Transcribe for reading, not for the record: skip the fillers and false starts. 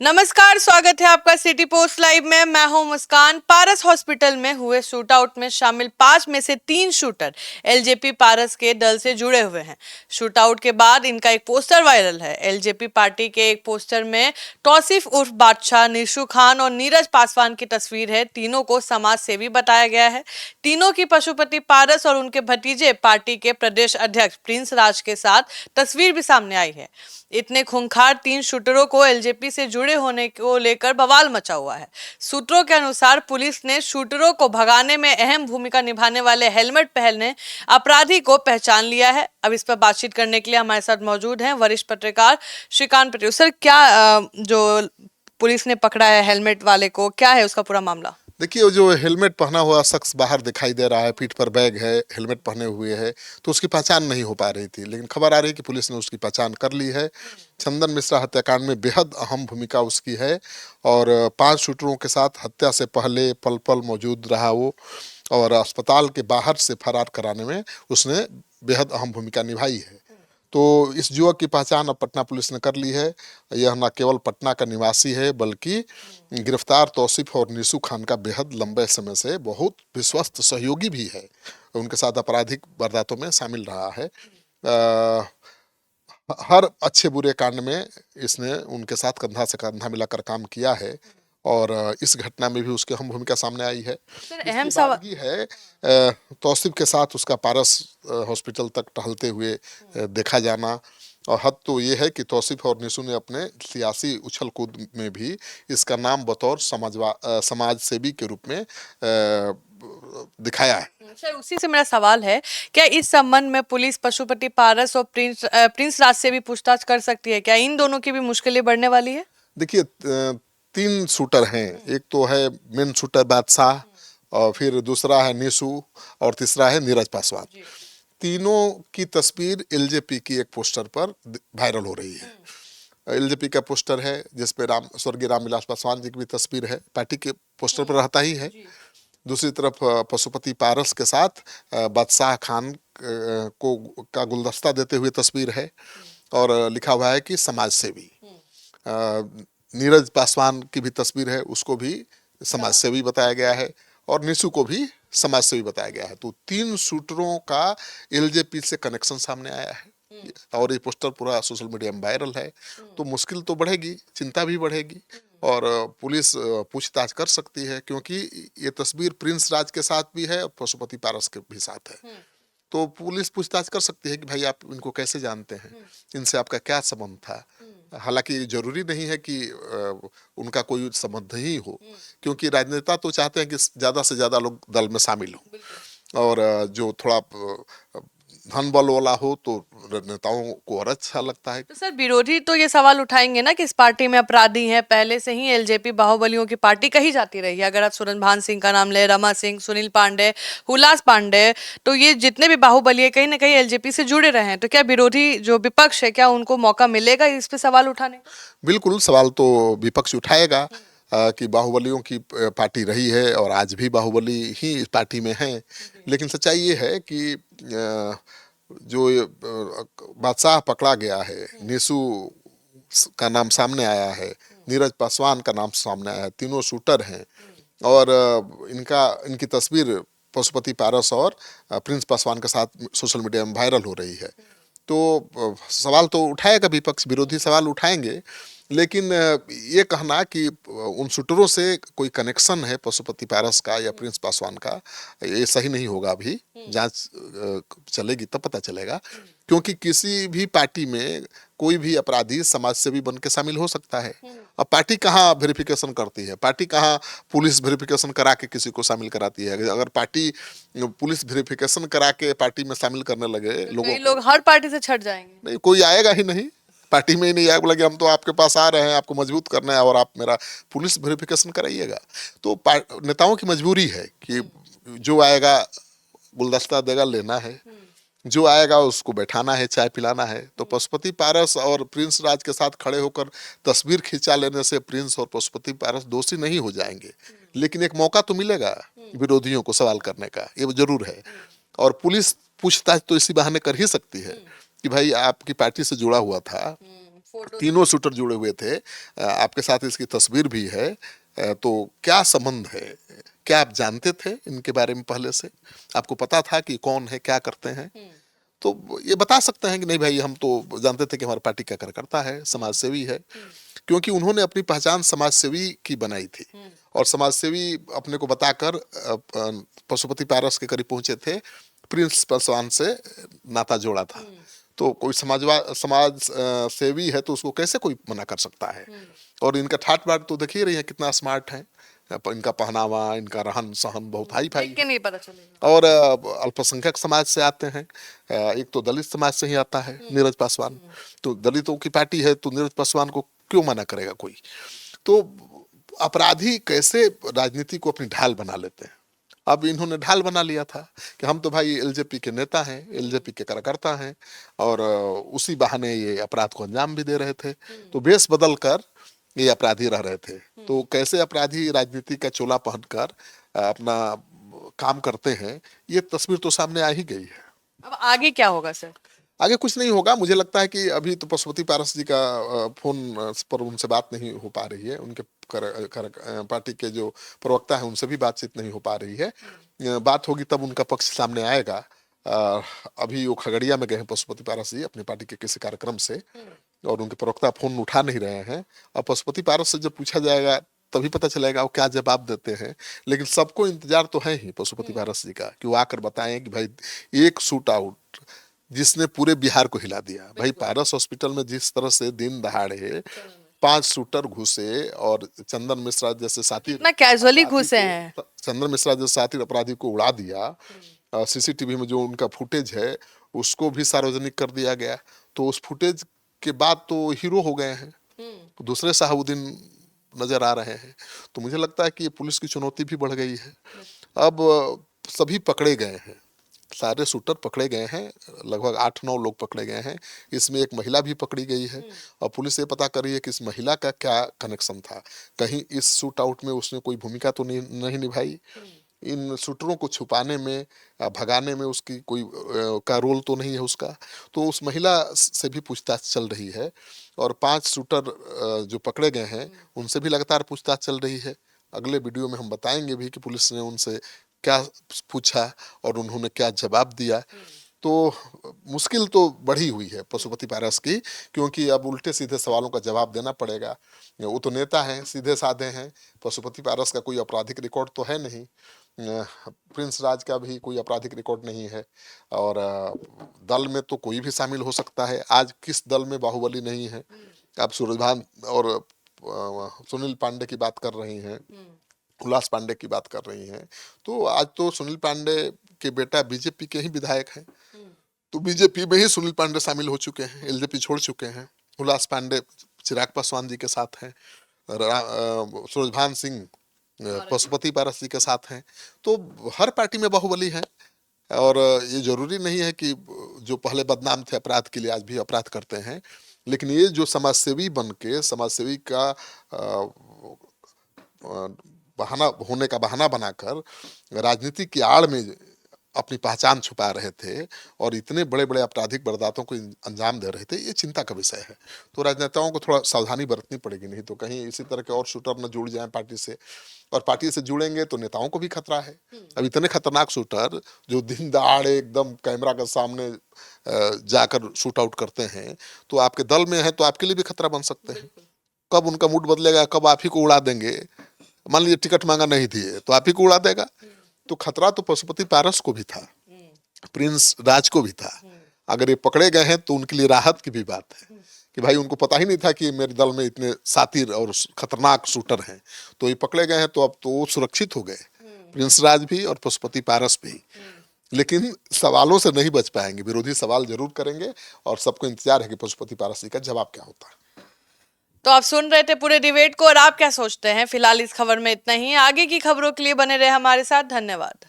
नमस्कार, स्वागत है आपका सिटी पोस्ट लाइव में। मैं हूं मुस्कान। पारस हॉस्पिटल में हुए शूटआउट में शामिल 5 में से 3 शूटर एलजेपी पारस के दल से जुड़े हुए हैं। शूटआउट के बाद इनका एक पोस्टर वायरल है। एलजेपी पार्टी के एक पोस्टर में तौसीफ उर्फ बादशाह, निशु खान और नीरज पासवान की तस्वीर है। तीनों को समाज सेवी बताया गया है। तीनों की पशुपति पारस और उनके भतीजे पार्टी के प्रदेश अध्यक्ष प्रिंस राज के साथ तस्वीर भी सामने आई है। इतने खूंखार 3 शूटरों को एलजेपी से जुड़े होने को लेकर बवाल मचा हुआ है। सूत्रों के अनुसार पुलिस ने शूटरों को भगाने में अहम भूमिका निभाने वाले हेलमेट पहनने अपराधी को पहचान लिया है। अब इस पर बातचीत करने के लिए हमारे साथ मौजूद हैं वरिष्ठ पत्रकार श्रीकांत पटेल। सर, क्या जो पुलिस ने पकड़ा है हेलमेट वाले को, क्या है उसका पूरा मामला? देखिए, वो जो हेलमेट पहना हुआ शख्स बाहर दिखाई दे रहा है, पीठ पर बैग है, हेलमेट पहने हुए है, तो उसकी पहचान नहीं हो पा रही थी, लेकिन खबर आ रही है कि पुलिस ने उसकी पहचान कर ली है। चंदन मिश्रा हत्याकांड में बेहद अहम भूमिका उसकी है और 5 शूटरों के साथ हत्या से पहले पल पल मौजूद रहा वो, और अस्पताल के बाहर से फरार कराने में उसने बेहद अहम भूमिका निभाई है। तो इस युवक की पहचान अब पटना पुलिस ने कर ली है। यह न केवल पटना का निवासी है, बल्कि गिरफ्तार तौसीफ और निशु खान का बेहद लंबे समय से बहुत विश्वस्त सहयोगी भी है। उनके साथ आपराधिक वारदातों में शामिल रहा है। हर अच्छे बुरे कांड में इसने उनके साथ कंधा से कंधा मिलाकर काम किया है, और इस घटना में भी उसकी अहम भूमिका सामने आई है। सर, इसकी अहम सवाल बादगी है तौसीफ के साथ उसका पारस हॉस्पिटल तक टहलते हुए देखा जाना, और हद तो ये है कि तौसीफ और निशु ने अपने सियासी उछल कूद में भी इसका नाम बतौर समाज सेवी के रूप में दिखाया है। सर, उसी से मेरा सवाल है, क्या इस संबंध में पुलिस पशुपति पारस और प्रिंस राज से भी पूछताछ कर सकती है? क्या इन दोनों की भी मुश्किलें बढ़ने वाली है? देखिए, 3 शूटर हैं। एक तो है मेन शूटर बादशाह, और फिर दूसरा है निशु, और तीसरा है नीरज पासवान। तीनों की तस्वीर एलजेपी की एक पोस्टर पर वायरल हो रही है। एलजेपी का पोस्टर है जिसपे स्वर्गीय रामविलास पासवान जी की भी तस्वीर है, पार्टी के पोस्टर पर रहता ही है। दूसरी तरफ पशुपति पारस के साथ बादशाह खान को का गुलदस्ता देते हुए तस्वीर है, और लिखा हुआ है कि समाज सेवी। नीरज पासवान की भी तस्वीर है, उसको भी समाज सेवी बताया गया है, और निशु को भी समाज सेवी बताया गया है। तो 3 शूटरों का एलजेपी से कनेक्शन सामने आया है, और ये पोस्टर पूरा सोशल मीडिया में वायरल है। तो मुश्किल तो बढ़ेगी, चिंता भी बढ़ेगी, और पुलिस पूछताछ कर सकती है, क्योंकि ये तस्वीर प्रिंस राज के साथ भी है और पशुपति पारस के भी साथ है। तो पुलिस पूछताछ कर सकती है कि भाई आप इनको कैसे जानते हैं, इनसे आपका क्या संबंध था। हालांकि जरूरी नहीं है कि उनका कोई संबंध नहीं हो, क्योंकि राजनेता तो चाहते हैं कि ज्यादा से ज्यादा लोग दल में शामिल हों, और जो थोड़ा धन बल वाला हो तो नेताओं को और अच्छा लगता है। तो सर, विरोधी तो ये सवाल उठाएंगे ना कि इस पार्टी में अपराधी हैं। पहले से ही एलजेपी बाहुबलियों की पार्टी कही जाती रही है। अगर आप सुरनभान सिंह का नाम ले, रमा सिंह, सुनील पांडे, हुलास पांडे, तो ये जितने भी बाहुबली है कहीं ना कहीं एलजेपी से जुड़े रहे हैं। तो क्या विरोधी जो विपक्ष है, क्या उनको मौका मिलेगा इस पे सवाल उठाने का? बिल्कुल, सवाल तो विपक्ष उठाएगा कि बाहुबलियों की पार्टी रही है, और आज भी बाहुबली ही इस पार्टी में है। लेकिन सच्चाई ये है कि जो बादशाह पकड़ा गया है, निशु का नाम सामने आया है, नीरज पासवान का नाम सामने आया है, तीनों शूटर हैं, और इनकी तस्वीर पशुपति पारस और प्रिंस पासवान के साथ सोशल मीडिया में वायरल हो रही है। तो सवाल तो उठाएगा विपक्ष, विरोधी सवाल उठाएंगे, लेकिन ये कहना कि उन शूटरों से कोई कनेक्शन है पशुपति पारस का या प्रिंस पासवान का, ये सही नहीं होगा। अभी जांच चलेगी तब पता चलेगा, क्योंकि किसी भी पार्टी में कोई भी अपराधी समाज सेवी बन के शामिल हो सकता है। अब पार्टी कहाँ वेरिफिकेशन करती है, पार्टी कहाँ पुलिस वेरिफिकेशन करा के किसी को शामिल कराती है। अगर पार्टी पुलिस वेरिफिकेशन करा के पार्टी में शामिल करने लगे कई लोग हर पार्टी से छट जाएंगे। नहीं, कोई आएगा ही नहीं, पार्टी में ही नहीं आएगा। बोला कि हम तो आपके पास आ रहे हैं, आपको मजबूत करना है, और आप मेरा पुलिस वेरिफिकेशन कराइएगा। तो नेताओं की मजबूरी है कि जो आएगा गुलदस्ता देगा, लेना है, जो आएगा उसको बैठाना है, चाय पिलाना है। तो पशुपति पारस और प्रिंस राज के साथ खड़े होकर तस्वीर खिंचा लेने से प्रिंस और पशुपति पारस दोषी नहीं हो जाएंगे, लेकिन एक मौका तो मिलेगा विरोधियों को सवाल करने का, ये जरूर है। और पुलिस पूछताछ तो इसी बहाने कर ही सकती है कि भाई आपकी पार्टी से जुड़ा हुआ था, तीनों शूटर जुड़े हुए थे। आपके साथ इसकी तस्वीर भी है। तो क्या संबंध है, क्या आप जानते थे इनके बारे में पहले से? आपको पता था कि कौन है, क्या करते हैं? तो ये बता सकते हैं कि नहीं भाई, हम तो जानते थे कि हमारी पार्टी का कार्यकर्ता है, समाज सेवी है, क्योंकि उन्होंने अपनी पहचान समाज सेवी की बनाई थी और समाज सेवी अपने को बताकर पशुपति पारस के करीब पहुंचे थे। प्रिंस पासवान से नाता जोड़ा था। तो कोई समाज सेवी है तो उसको कैसे कोई मना कर सकता है? और इनका ठाट बाट तो देखिए रही है कितना स्मार्ट है। इनका पहनावा, इनका रहन सहन बहुत हाई फाई देख के नहीं पता चलेगा। और अल्पसंख्यक समाज से आते हैं। एक तो दलित समाज से ही आता है नीरज पासवान। तो दलितों की पार्टी है तो नीरज पासवान को क्यों मना करेगा कोई? तो अपराधी कैसे राजनीति को अपनी ढाल बना लेते हैं। अब इन्होंने ढाल बना लिया था कि हम तो भाई एलजेपी के नेता हैं, एलजेपी के कार्यकर्ता हैं और उसी बहाने ये अपराध को अंजाम भी दे रहे थे। तो भेष बदल कर ये अपराधी रह रहे थे। तो कैसे अपराधी राजनीति का चोला पहनकर अपना काम करते हैं, ये तस्वीर तो सामने आ ही गई है। अब आगे क्या होगा सर? आगे कुछ नहीं होगा। मुझे लगता है कि अभी तो पशुपति पारस जी का फोन पर उनसे बात नहीं हो पा रही है। उनके पार्टी के जो प्रवक्ता है उनसे भी बातचीत नहीं हो पा रही है। बात होगी तब उनका पक्ष सामने आएगा। अभी वो खगड़िया में गए हैं पशुपति पारस जी अपनी पार्टी के किसी कार्यक्रम से और उनके प्रवक्ता फोन उठा नहीं रहे हैं। और पशुपति पारस से जब पूछा जाएगा तभी पता चलेगा वो क्या जवाब देते हैं। लेकिन सबको इंतजार तो है ही पशुपति पारस जी का कि वो आकर बताएं कि भाई एक शूट आउट जिसने पूरे बिहार को हिला दिया। भाई पारस हॉस्पिटल में जिस तरह से दिन दहाड़े 5 शूटर घुसे और चंदन मिश्रा जैसे साथी इतना कैजुअली घुसे हैं। चंदन मिश्रा जैसे साथी अपराधी को उड़ा दिया। सीसीटीवी में जो उनका फुटेज है उसको भी सार्वजनिक कर दिया गया। तो उस फुटेज के बाद तो हीरो हो गए हैं, दूसरे शहाबुद्दीन नजर आ रहे हैं। तो मुझे लगता है कि ये पुलिस की चुनौती भी बढ़ गई है। अब सभी पकड़े गए हैं, सारे शूटर पकड़े गए हैं, लगभग 8-9 लोग पकड़े गए हैं। इसमें एक महिला भी पकड़ी गई है और पुलिस ये पता कर रही है कि इस महिला का क्या कनेक्शन था। कहीं इस शूट आउट में उसने कोई भूमिका तो नहीं निभाई। इन शूटरों को छुपाने में, भगाने में उसकी कोई का रोल तो नहीं है उसका। तो उस महिला से भी पूछताछ चल रही है और 5 शूटर जो पकड़े गए हैं उनसे भी लगातार पूछताछ चल रही है। अगले वीडियो में हम बताएंगे भी कि पुलिस ने उनसे क्या पूछा और उन्होंने क्या जवाब दिया। तो मुश्किल तो बढ़ी हुई है पशुपति पारस की, क्योंकि अब उल्टे सीधे सवालों का जवाब देना पड़ेगा। वो तो नेता हैं, सीधे साधे हैं। पशुपति पारस का कोई आपराधिक रिकॉर्ड तो है नहीं, प्रिंस राज का भी कोई आपराधिक रिकॉर्ड नहीं है और दल में तो कोई भी शामिल हो सकता है। आज किस दल में बाहुबली नहीं है? आप सूरजभान और सुनील पांडे की बात कर रही हैं, उल्लास पांडे की बात कर रही हैं। तो आज तो सुनील पांडे के बेटा बीजेपी के ही विधायक हैं। तो बीजेपी में ही सुनील पांडे शामिल हो चुके हैं, एलजेपी छोड़ चुके हैं। उल्लास पांडे चिराग पासवान जी के साथ हैं, सूरजभान सिंह पशुपति पारस जी के साथ हैं। तो हर पार्टी में बाहुबली है और ये जरूरी नहीं है कि जो पहले बदनाम थे अपराध के लिए आज भी अपराध करते हैं। लेकिन ये जो समाजसेवी बन के समाजसेवी का बहाना होने का बहाना बनाकर राजनीति की आड़ में अपनी पहचान छुपा रहे थे और इतने बड़े बड़े आपराधिक वारदातों को अंजाम दे रहे थे, ये चिंता का विषय है। तो राजनेताओं को थोड़ा सावधानी बरतनी पड़ेगी, नहीं तो कहीं इसी तरह के और शूटर न जुड़ जाएं पार्टी से, और पार्टी से जुड़ेंगे तो नेताओं को भी खतरा है। अब इतने खतरनाक शूटर जो दिन दहाड़े एकदम कैमरा के सामने जाकर शूट आउट करते हैं, तो आपके दल में है तो आपके लिए भी खतरा बन सकते हैं। कब उनका मूड बदलेगा, कब आप ही को उड़ा देंगे। मान लीजिए टिकट मांगा नहीं दिए तो आप ही को उड़ा देगा। तो खतरा तो पशुपति पारस को भी था, प्रिंस राज को भी था। अगर ये पकड़े गए हैं तो उनके लिए राहत की भी बात है कि भाई उनको पता ही नहीं था कि मेरे दल में इतने सातिर और खतरनाक शूटर हैं। तो ये पकड़े गए हैं तो अब तो वो सुरक्षित हो गए, प्रिंस राज भी और पशुपति पारस भी। लेकिन सवालों से नहीं बच पाएंगे, विरोधी सवाल जरूर करेंगे और सबको इंतजार है कि पशुपति पारस जी का जवाब क्या होता है। तो आप सुन रहे थे पूरे डिबेट को और आप क्या सोचते हैं? फिलहाल इस खबर में इतना ही। आगे की खबरों के लिए बने रहे हमारे साथ। धन्यवाद।